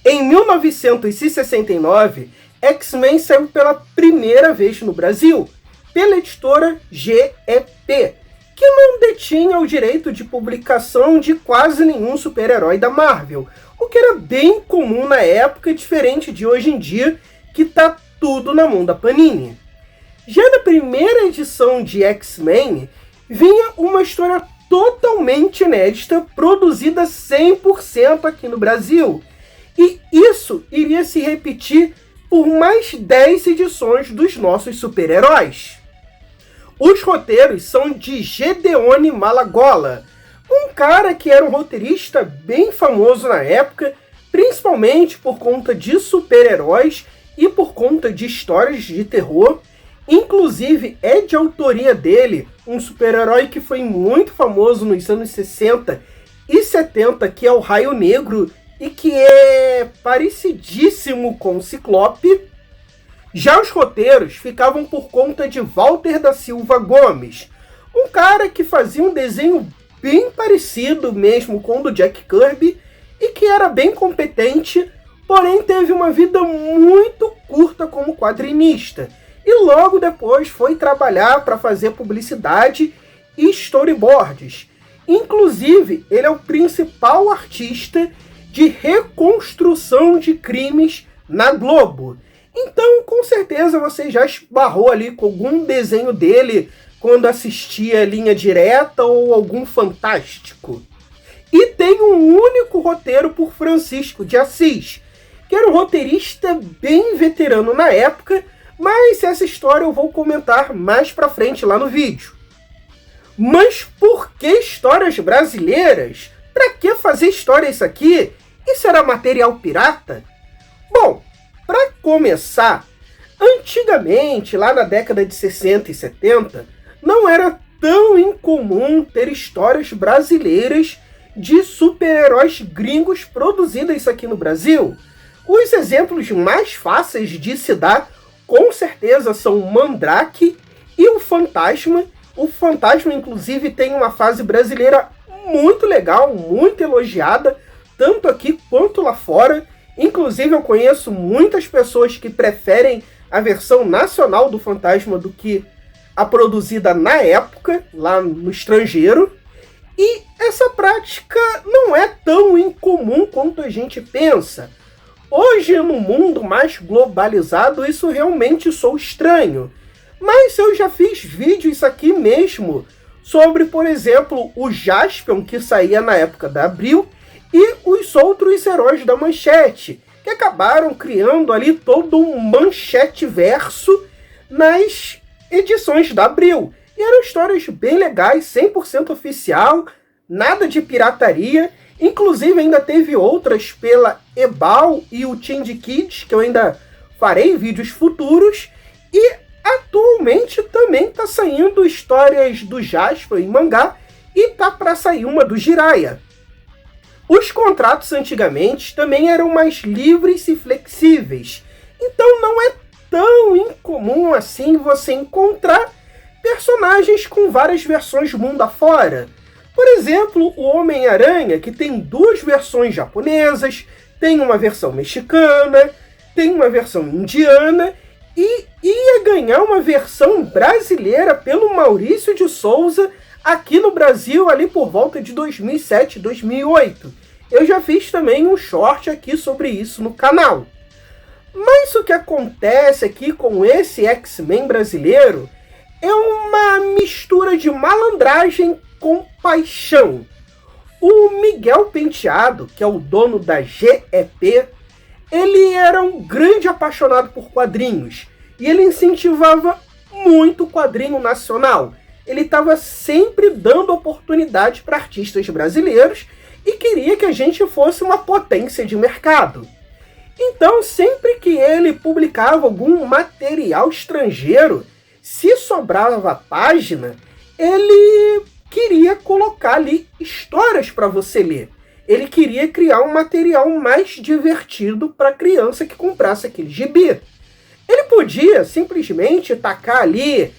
Em 1969, X-Men saiu pela primeira vez no Brasil, pela editora GEP, que não detinha o direito de publicação de quase nenhum super-herói da Marvel, o que era bem comum na época, diferente de hoje em dia, que tá tudo na mão da Panini. Já na primeira edição de X-Men, vinha uma história totalmente inédita, produzida 100% aqui no Brasil, e isso iria se repetir por mais 10 edições dos nossos super-heróis. Os roteiros são de Gedeone Malagola, um cara que era um roteirista bem famoso na época, principalmente por conta de super-heróis e por conta de histórias de terror. Inclusive, é de autoria dele um super-herói que foi muito famoso nos anos 60 e 70, que é o Raio Negro, e que é parecidíssimo com o Ciclope. Já os roteiros ficavam por conta de Walter da Silva Gomes, um cara que fazia um desenho bem parecido mesmo com o do Jack Kirby e que era bem competente, porém teve uma vida muito curta como quadrinista e logo depois foi trabalhar para fazer publicidade e storyboards. Inclusive, ele é o principal artista de reconstrução de crimes na Globo. Então, com certeza, você já esbarrou ali com algum desenho dele quando assistia Linha Direta ou algum Fantástico. E tem um único roteiro por Francisco de Assis, que era um roteirista bem veterano na época, mas essa história eu vou comentar mais pra frente lá no vídeo. Mas por que histórias brasileiras? Pra que fazer história isso aqui? Isso era material pirata? Bom, para começar, antigamente, lá na década de 60 e 70, não era tão incomum ter histórias brasileiras de super-heróis gringos produzidas aqui no Brasil. Os exemplos mais fáceis de se dar, com certeza, são o Mandrake e o Fantasma. O Fantasma, inclusive, tem uma fase brasileira muito legal, muito elogiada, tanto aqui quanto lá fora. Inclusive, eu conheço muitas pessoas que preferem a versão nacional do Fantasma do que a produzida na época, lá no estrangeiro. E essa prática não é tão incomum quanto a gente pensa. Hoje, no mundo mais globalizado, isso realmente soa estranho. Mas eu já fiz vídeos aqui mesmo sobre, por exemplo, o Jaspion, que saía na época da Abril, e os outros heróis da Manchete, que acabaram criando ali todo um Manchete-verso nas edições da Abril. E eram histórias bem legais, 100% oficial, nada de pirataria. Inclusive ainda teve outras pela Ebal e o Change Kids, que eu ainda farei vídeos futuros. E atualmente também está saindo histórias do Jasper em mangá e tá para sair uma do Jiraiya. Os contratos antigamente também eram mais livres e flexíveis, então não é tão incomum assim você encontrar personagens com várias versões mundo afora. Por exemplo, o Homem-Aranha, que tem duas versões japonesas, tem uma versão mexicana, tem uma versão indiana, e ia ganhar uma versão brasileira pelo Maurício de Souza aqui no Brasil, ali por volta de 2007, 2008. Eu já fiz também um short aqui sobre isso no canal. Mas o que acontece aqui com esse X-Men brasileiro é uma mistura de malandragem com paixão. O Miguel Penteado, que é o dono da GEP, ele era um grande apaixonado por quadrinhos e ele incentivava muito o quadrinho nacional. Ele estava sempre dando oportunidade para artistas brasileiros e queria que a gente fosse uma potência de mercado. Então, sempre que ele publicava algum material estrangeiro, se sobrava página, ele queria colocar ali histórias para você ler. Ele queria criar um material mais divertido para a criança que comprasse aquele gibi. Ele podia simplesmente tacar ali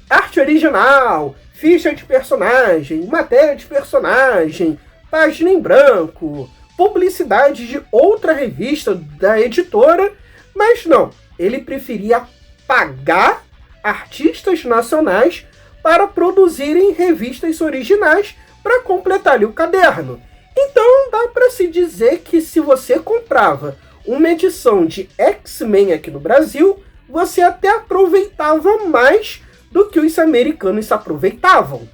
arte original, ficha de personagem, matéria de personagem, página em branco, publicidade de outra revista da editora, mas não, ele preferia pagar artistas nacionais para produzirem revistas originais para completar ali o caderno. Então dá para se dizer que se você comprava uma edição de X-Men aqui no Brasil, você até aproveitava mais do que os americanos se aproveitavam.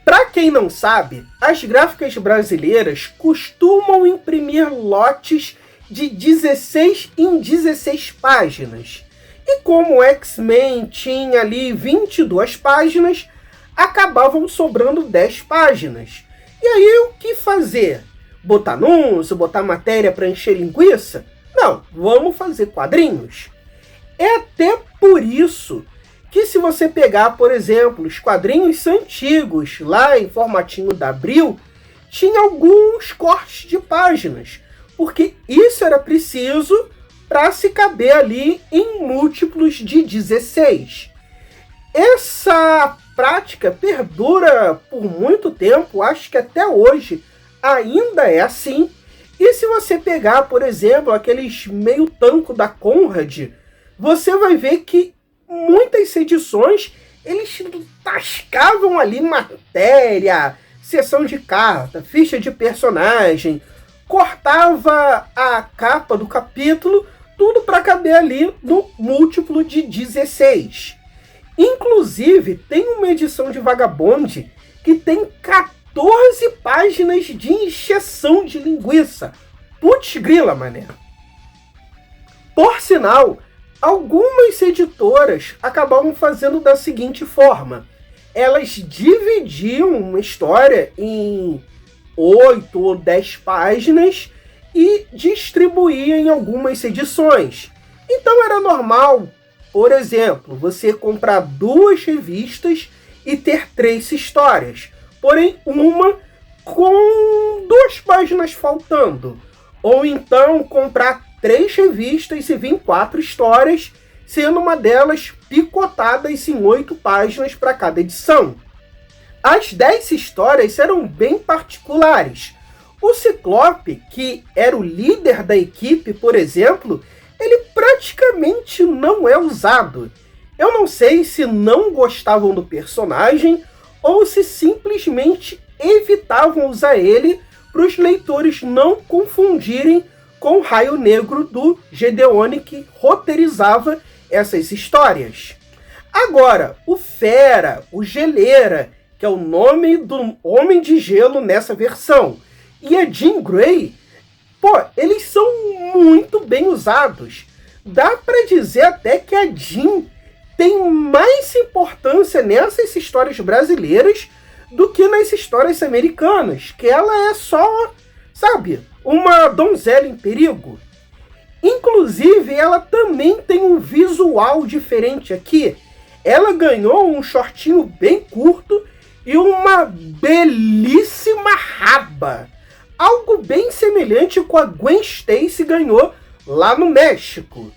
Para quem não sabe, as gráficas brasileiras costumam imprimir lotes de 16 em 16 páginas. E como o X-Men tinha ali 22 páginas, acabavam sobrando 10 páginas. E aí o que fazer? Botar anúncio, botar matéria para encher linguiça? Não, vamos fazer quadrinhos. É até por isso que se você pegar, por exemplo, os quadrinhos antigos, lá em formatinho da Abril, tinha alguns cortes de páginas, porque isso era preciso para se caber ali em múltiplos de 16. Essa prática perdura por muito tempo, acho que até hoje ainda é assim. E se você pegar, por exemplo, aqueles meio tanco da Conrad, você vai ver que muitas edições eles tascavam ali matéria, seção de carta, ficha de personagem, cortava a capa do capítulo, tudo para caber ali no múltiplo de 16. Inclusive, tem uma edição de Vagabond que tem 14 páginas de encheção de linguiça. Putz grila, mané. Por sinal, algumas editoras acabavam fazendo da seguinte forma. Elas dividiam uma história em 8 ou 10 páginas e distribuíam em algumas edições. Então era normal, por exemplo, você comprar 2 revistas e ter 3 histórias. Porém, uma com 2 páginas faltando. Ou então comprar 3 revistas e vir 4 histórias, sendo uma delas picotadas em 8 páginas para cada edição. As 10 histórias eram bem particulares. O Ciclope, que era o líder da equipe, por exemplo, ele praticamente não é usado. Eu não sei se não gostavam do personagem ou se simplesmente evitavam usar ele para os leitores não confundirem com o Raio Negro do Gedeone, que roteirizava essas histórias. Agora, o Fera, o Geleira, que é o nome do Homem de Gelo nessa versão, e a Jean Grey, eles são muito bem usados. Dá para dizer até que a Jean tem mais importância nessas histórias brasileiras do que nas histórias americanas, que ela é só, sabe, uma donzela em perigo. Inclusive, ela também tem um visual diferente aqui. Ela ganhou um shortinho bem curto e uma belíssima raba. Algo bem semelhante com a Gwen Stacy ganhou lá no México.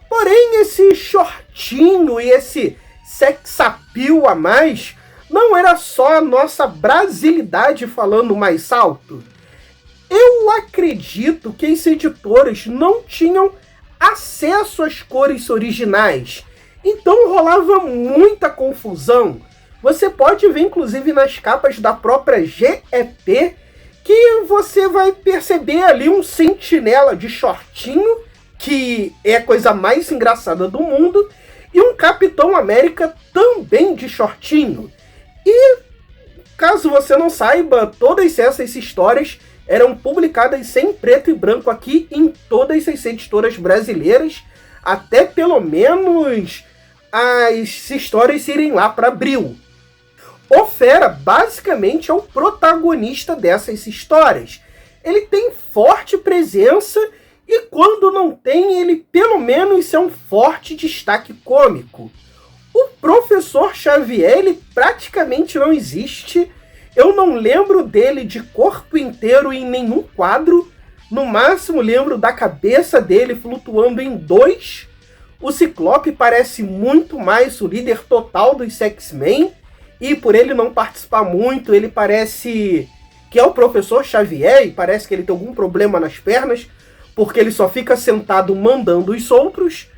Porém, esse shortinho e esse sex appeal a mais não era só a nossa brasilidade falando mais alto. Eu acredito que as editoras não tinham acesso às cores originais. Então rolava muita confusão. Você pode ver, inclusive, nas capas da própria GEP, que você vai perceber ali um sentinela de shortinho, que é a coisa mais engraçada do mundo, e um Capitão América também de shortinho. E, caso você não saiba, todas essas histórias eram publicadas em preto e branco aqui em todas as editoras brasileiras, até pelo menos as histórias irem lá para Abril. O Fera basicamente é o protagonista dessas histórias. Ele tem forte presença e quando não tem, ele pelo menos é um forte destaque cômico. O Professor Xavier, ele praticamente não existe Eu não lembro dele de corpo inteiro em nenhum quadro. No máximo lembro da cabeça dele flutuando em dois. O Ciclope parece muito mais o líder total dos X-Men. E por ele não participar muito, ele parece que é o Professor Xavier. E parece que ele tem algum problema nas pernas, porque ele só fica sentado mandando os outros.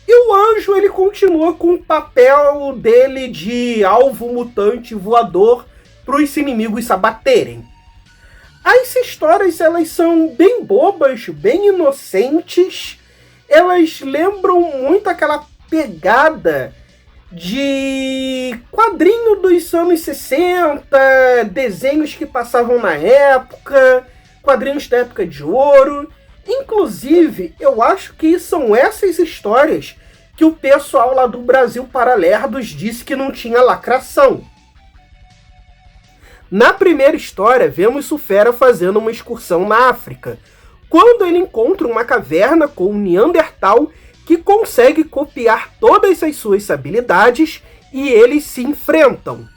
E o Anjo, ele continua com o papel dele de alvo mutante voador para os inimigos se abaterem. As histórias, elas são bem bobas, bem inocentes. Elas lembram muito aquela pegada de quadrinho dos anos 60, desenhos que passavam na época, quadrinhos da época de ouro. Inclusive, eu acho que são essas histórias que o pessoal lá do Brasil Paralerdos disse que não tinha lacração. Na primeira história, vemos o Fera fazendo uma excursão na África, quando ele encontra uma caverna com um Neandertal que consegue copiar todas as suas habilidades e eles se enfrentam.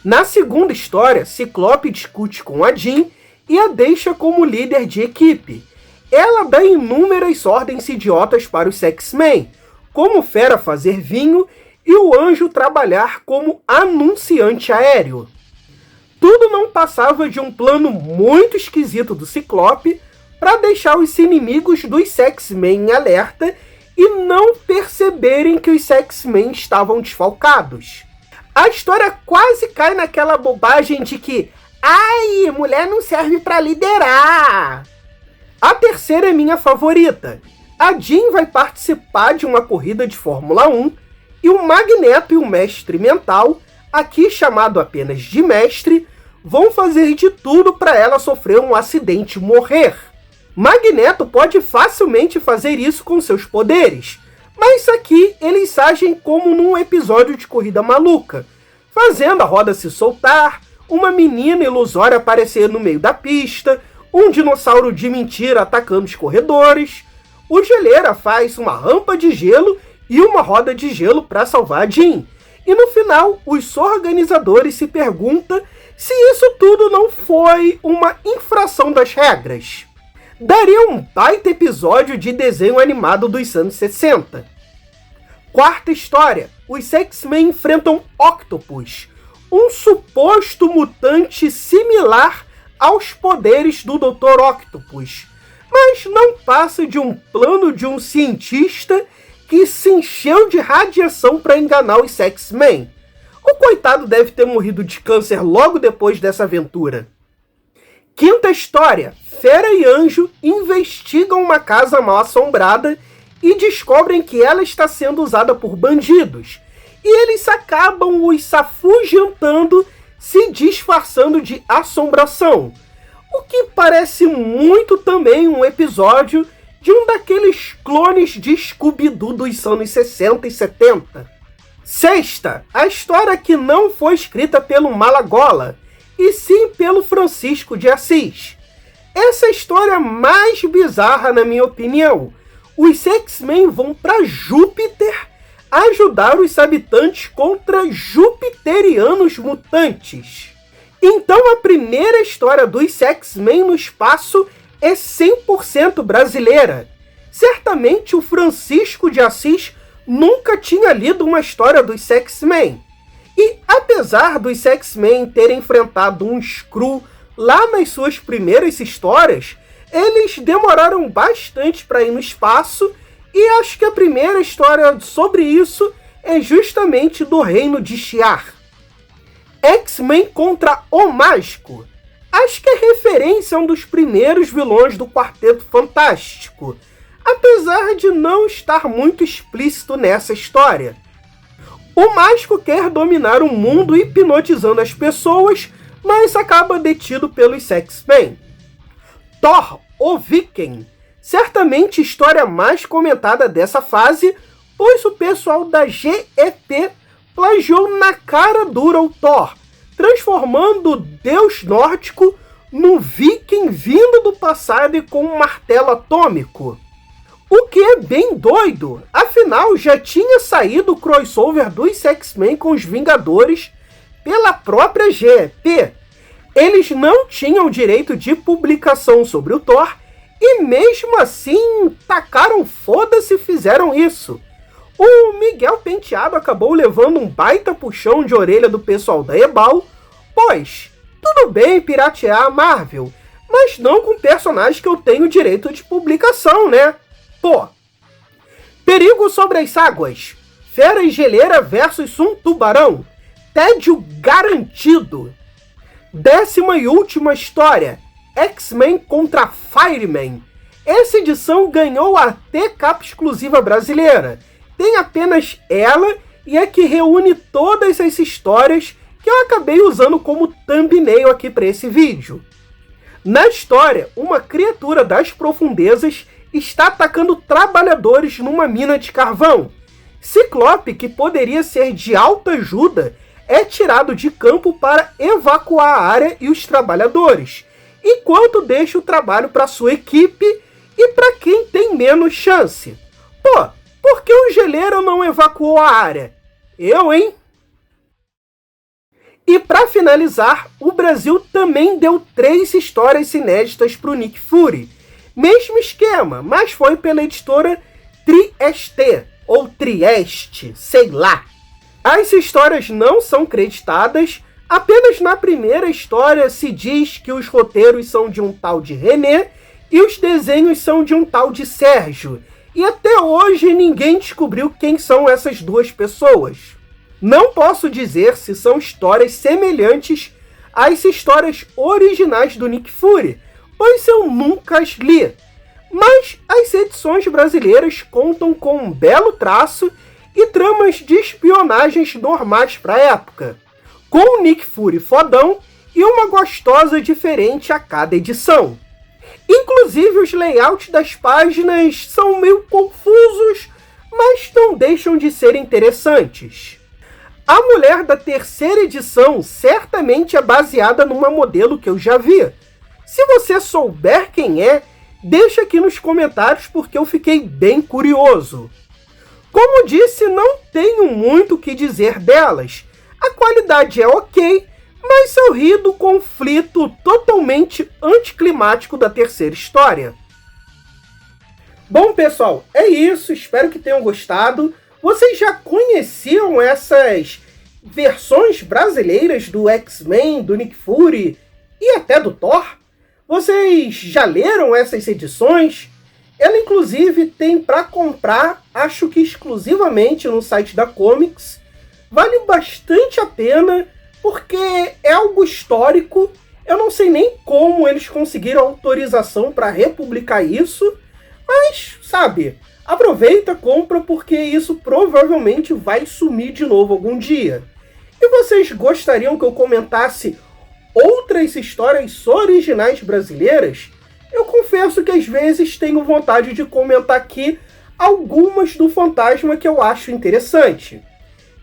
Na segunda história, Ciclope discute com a Jean e a deixa como líder de equipe. Ela dá inúmeras ordens idiotas para os X-Men, como o Fera fazer vinho e o Anjo trabalhar como anunciante aéreo. Tudo não passava de um plano muito esquisito do Ciclope para deixar os inimigos dos X-Men em alerta e não perceberem que os X-Men estavam desfalcados. A história quase cai naquela bobagem de que "ai, mulher não serve para liderar". A terceira é minha favorita. A Jean vai participar de uma corrida de Fórmula 1 e o Magneto e o Mestre Mental, aqui chamado apenas de Mestre, vão fazer de tudo para ela sofrer um acidente e morrer. Magneto pode facilmente fazer isso com seus poderes, mas aqui eles agem como num episódio de Corrida Maluca, fazendo a roda se soltar, uma menina ilusória aparecer no meio da pista, um dinossauro de mentira atacando os corredores, o Geleira faz uma rampa de gelo e uma roda de gelo para salvar a Jean. E no final, os organizadores se perguntam se isso tudo não foi uma infração das regras. Daria um baita episódio de desenho animado dos anos 60. Quarta história, os X-Men enfrentam Octopus, um suposto mutante similar aos poderes do Dr. Octopus, mas não passa de um plano de um cientista que se encheu de radiação para enganar os X-Men. O coitado deve ter morrido de câncer logo depois dessa aventura. Quinta história, Fera e Anjo investigam uma casa mal assombrada e descobrem que ela está sendo usada por bandidos. E eles acabam os afugentando, se disfarçando de assombração. O que parece muito também um episódio de um daqueles clones de Scooby-Doo dos anos 60 e 70. Sexta, a história que não foi escrita pelo Malagola, e sim pelo Francisco de Assis. Essa é a história mais bizarra, na minha opinião. Os X-Men vão para Júpiter ajudar os habitantes contra jupiterianos mutantes. Então a primeira história dos X-Men no espaço é 100% brasileira. Certamente o Francisco de Assis nunca tinha lido uma história dos X-Men. E apesar dos X-Men terem enfrentado um Skrull lá nas suas primeiras histórias, eles demoraram bastante para ir no espaço, e acho que a primeira história sobre isso é justamente do Reino de Shi'ar. X-Men contra o Mágico. Acho que é referência a um dos primeiros vilões do Quarteto Fantástico, apesar de não estar muito explícito nessa história. O Mágico quer dominar o mundo hipnotizando as pessoas, mas acaba detido pelos X-Men. Thor, o Viking. Certamente a história mais comentada dessa fase, pois o pessoal da GEP plagiou na cara dura o Thor, transformando o deus nórdico num viking vindo do passado e com um martelo atômico. O que é bem doido, afinal já tinha saído o crossover dos X-Men com os Vingadores pela própria GEP. Eles não tinham direito de publicação sobre o Thor e mesmo assim tacaram foda-se e fizeram isso. O Miguel Penteado acabou levando um baita puxão de orelha do pessoal da Ebal, pois tudo bem piratear a Marvel, mas não com personagens que eu tenho direito de publicação, né? Pô. Perigo sobre as águas. Fera e geleira versus um tubarão. Tédio garantido. 10ª e última história. X-Men contra Fireman. Essa edição ganhou a T-Capa exclusiva brasileira. Tem apenas ela e é que reúne todas as histórias que eu acabei usando como thumbnail aqui para esse vídeo. Na história, uma criatura das profundezas está atacando trabalhadores numa mina de carvão. Ciclope, que poderia ser de alta ajuda, é tirado de campo para evacuar a área e os trabalhadores, enquanto deixa o trabalho para sua equipe e para quem tem menos chance. Pô, por que o geleiro não evacuou a área? Eu, hein? E para finalizar, o Brasil também deu 3 histórias inéditas para o Nick Fury. Mesmo esquema, mas foi pela editora Trieste, ou Trieste, sei lá. As histórias não são creditadas, apenas na primeira história se diz que os roteiros são de um tal de René e os desenhos são de um tal de Sérgio. E até hoje ninguém descobriu quem são essas duas pessoas. Não posso dizer se são histórias semelhantes às histórias originais do Nick Fury, pois eu nunca as li. Mas as edições brasileiras contam com um belo traço e tramas de espionagens normais para a época, com o Nick Fury fodão e uma gostosa diferente a cada edição. Inclusive os layouts das páginas são meio confusos, mas não deixam de ser interessantes. A mulher da 3ª edição certamente é baseada numa modelo que eu já vi. Se você souber quem é, deixa aqui nos comentários porque eu fiquei bem curioso. Como disse, não tenho muito o que dizer delas. A qualidade é ok, mas eu ri do conflito totalmente anticlimático da 3ª história. Bom, pessoal, é isso. Espero que tenham gostado. Vocês já conheciam essas versões brasileiras do X-Men, do Nick Fury e até do Thor? Vocês já leram essas edições? Ela, inclusive, tem para comprar, acho que exclusivamente no site da Comics. Vale bastante a pena, porque é algo histórico. Eu não sei nem como eles conseguiram autorização para republicar isso, mas, sabe, aproveita, compra, porque isso provavelmente vai sumir de novo algum dia. E vocês gostariam que eu comentasse outras histórias originais brasileiras? Eu confesso que às vezes tenho vontade de comentar aqui algumas do Fantasma que eu acho interessante.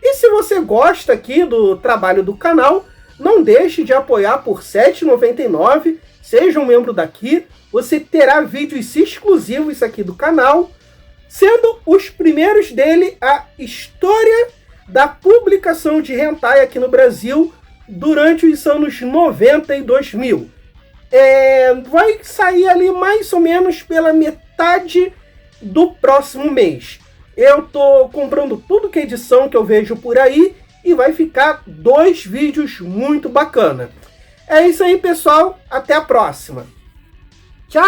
E se você gosta aqui do trabalho do canal, não deixe de apoiar por R$ 7,99, seja um membro daqui, você terá vídeos exclusivos aqui do canal, sendo os primeiros dele a história da publicação de hentai aqui no Brasil durante os anos 90 e 2000. Vai sair ali mais ou menos pela metade do próximo mês. Eu tô comprando tudo que é edição que eu vejo por aí e vai ficar 2 vídeos muito bacana. É isso aí, pessoal. Até a próxima. Tchau!